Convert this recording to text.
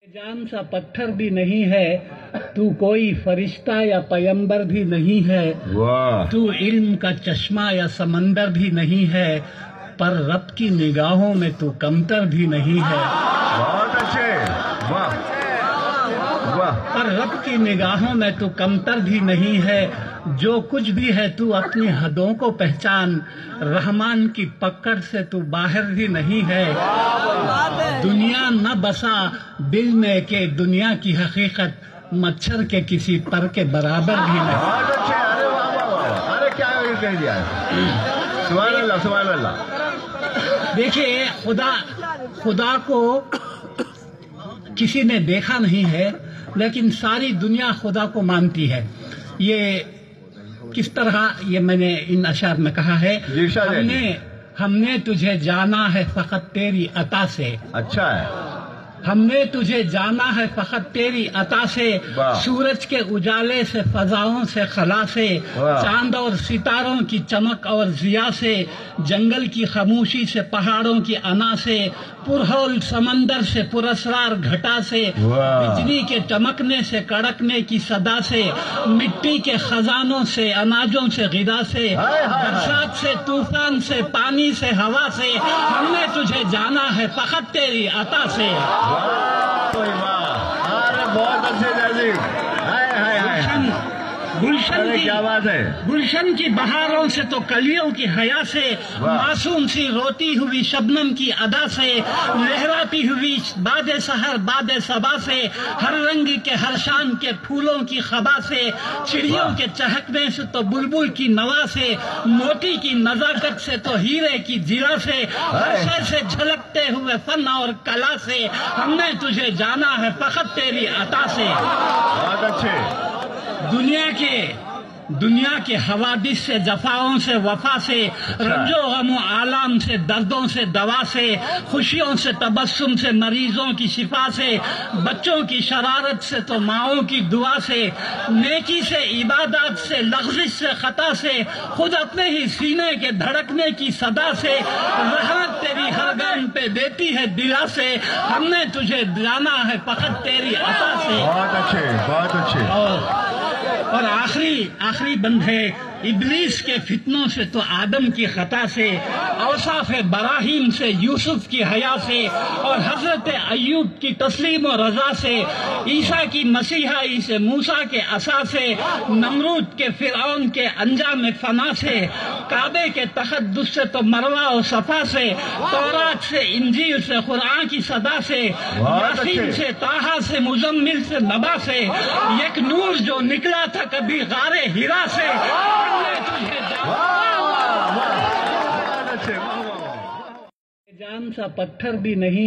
جان سا پتھر بھی نہیں ہے تو کوئی فرشتہ یا پیمبر بھی نہیں ہے تو علم کا چشمہ یا سمندر بھی نہیں ہے پر رب کی نگاہوں میں تو کمتر بھی نہیں ہے بہت اچھے پر رب کی نگاہوں میں تو کمتر بھی نہیں ہے جو کچھ بھی ہے تو اپنی حدوں کو پہچان رحمان کی پکڑ سے تو باہر بھی نہیں ہے دنیا نہ بسا دل میں کہ دنیا کی حقیقت مچھر کے کسی پر کے برابر بھی نہیں بہت اچھے ارے واہ واہ واہ ارے کیا کہہ دیا سبحان اللہ سبحان اللہ دیکھیے خدا کو کسی نے دیکھا نہیں ہے لیکن ساری دنیا خدا کو مانتی ہے یہ کس طرح یہ میں نے ان اشعار میں کہا ہے ہم نے تجھے جانا ہے فقط تیری عطا سے اچھا ہے ہم نے تجھے جانا ہے فقط تیری عطا سے سورج کے اجالے سے فضاؤں سے خلا سے چاند اور ستاروں کی چمک اور ضیاء سے جنگل کی خاموشی سے پہاڑوں کی انا سے پرہول سمندر سے پراسرار گھٹا سے بجلی کے چمکنے سے کڑکنے کی صدا سے مٹی کے خزانوں سے اناجوں سے غذا سے برسات سے طوفان سے پانی سے ہوا سے ہم نے تجھے جانا ہے فقط تیری عطا سے بہت اچھے گلشن کی بہاروں سے تو کلیوں کی حیا سے معصوم سی روتی ہوئی شبنم کی ادا سے لہراتی ہوئی باد سحر باد صبا سے ہر رنگ کے ہر شان کے پھولوں کی خبا سے چڑیوں کے چہکنے سے تو بلبل کی نوا سے موتی کی نزاکت سے تو ہیرے کی جیرا سے ہر شے سے جھلکتے ہوئے فن اور کلا سے ہم نے تجھے جانا ہے فقط تیری عطا سے بہت اچھے دنیا کے حوادث سے جفاؤں سے وفا سے رنج و غم و آلام سے دردوں سے دوا سے خوشیوں سے تبسم سے مریضوں کی شفا سے بچوں کی شرارت سے تو ماؤں کی دعا سے نیکی سے عبادات سے لغزش سے خطا سے خود اپنے ہی سینے کے دھڑکنے کی صدا سے رحمت تیری ہر گام پہ دیتی ہے دلا سے ہم نے تجھے جانا ہے فقط تیری عطا سے بہت اچھے اور آخری بند ہے ابلیس کے فتنوں سے تو آدم کی خطا سے اوصاف براہیم سے یوسف کی حیا سے اور حضرت ایوب کی تسلیم و رضا سے عیسیٰ کی مسیحائی سے موسیٰ کے عصا سے نمرود کے فرعون کے انجام فنا سے کعبے کے تقدس سے تو مروہ و صفا سے تورات سے انجیل سے قرآن کی صدا سے یاسین سے طٰہٰ سے مزمل سے نبا سے یک نور جو نکلا تھا کبھی غار ہرا سے جان سا پتھر بھی نہیں